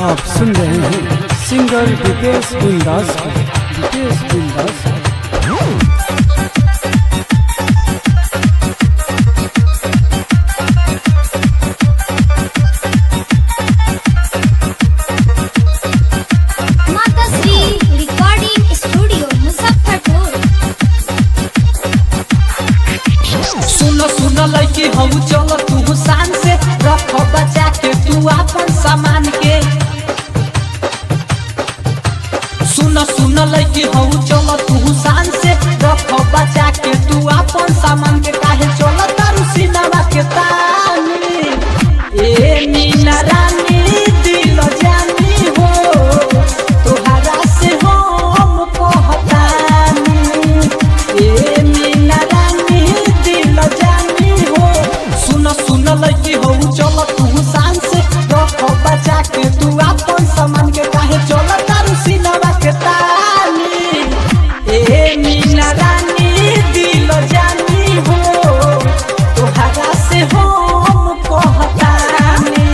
आप सुन रहे हैं सिंगर दीपेश बिंदास को। दीपेश बिंदास माता श्री रिकॉर्डिंग स्टूडियो मुजफ्फरपुर। सुनो सुनो लड़की हम चलो तू शान से रख बचा के तू अपन सामान के। सुनो सुनो लड़की हम चलो तू शान से रख बचा के तू अपन सामान के। काहे चलो तारू सिनेमा के तानी ए मीना रानी दिल जानी हो तोहरा से हम कहतानी ए मीना रानी दिल जानी हो। सुनो सुनो लड़की हो चलो तू शान से रख बचा के तू अपन सामान के। काहे चलो तारू सिनेमा के तानी ए मीना रानी दिल जानी हो तोहरा से हम कहतानी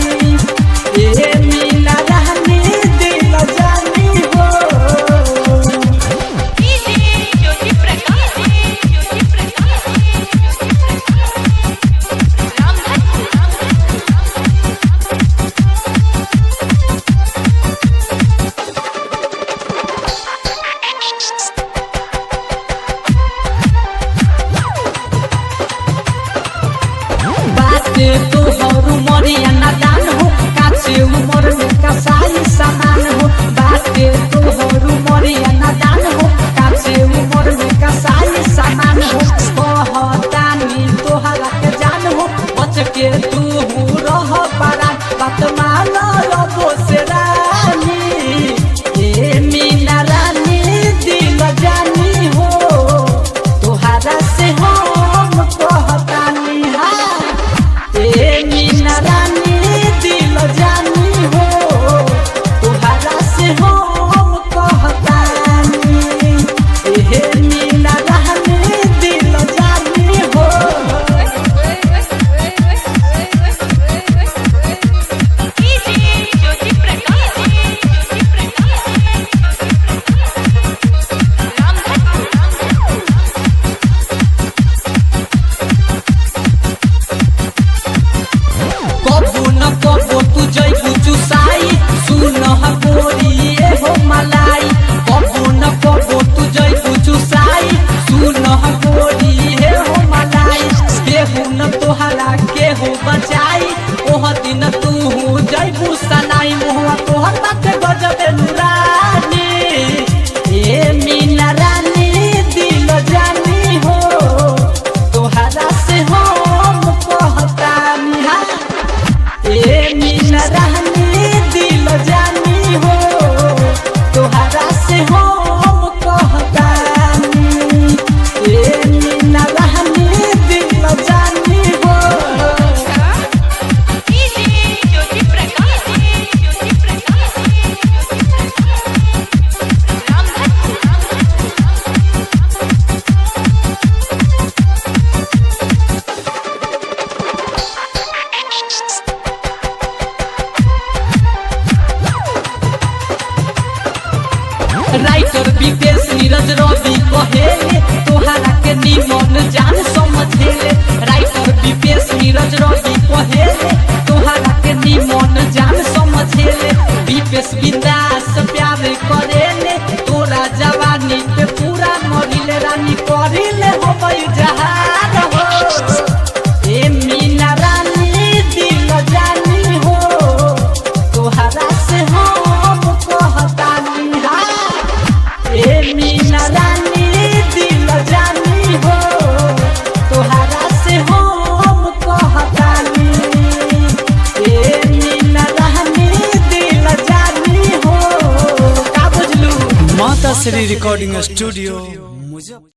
ए मीना रानी दिल जानी हो। बाते तो हरु मरिया नादान हो काचे उमर में कसाई सामान हो। बाते तो हरु मरिया नादान हो काचे उमर में कसाई सामान हो। कहतानी तोहरा के जान हो बच के तू रह पारा बात मान रबो से रानी ए मीना रानी दिल जानी हो तोहरा से हम कहतानी हाँ ए मीना रानी दिल जानी हो तोहरा से हम कहतानी ए मीना रानी दिल जानी हो। कबू न कबू तू जइबू चुसाई सुन गोरी हो मलाई। कबू न कबू तू जइबू चुसाई सुन गोरी हो मलाई। केहू न तोहरा केहू बचाई ओह दिन तू जइबू सनाई। मुहवा तोहर बाटे गजबे नुरानी ए मीना रानी दिल जानी हो तोहरा से हम कहतानी हाँ ए मीना रानी दिल जानी हो तोहरा से हम कहतानी ए मीना रानी दिल जानी हो। राइटर विकेश नीरज रवि कहेले तोहरा के निमन जान समझेले। राइटर विकेश नीरज रवि कहेले तोहरा के निमन जान समझेले। विकेश बिंदास प्यार करेले तोरा जवानी पे पूरा मरिले रानी करिले हो जहार हो ए मीना रानी दिल जानी हो तोहरा से हम कहतानी हाँ ए मीना रानी दिल जानी हो तोहरा से हम कहतानी ए मीना रानी दिल जानी हो। का बुझलू माता श्री रिकॉर्डिंग स्टूडियो मुजफ्फरपुर।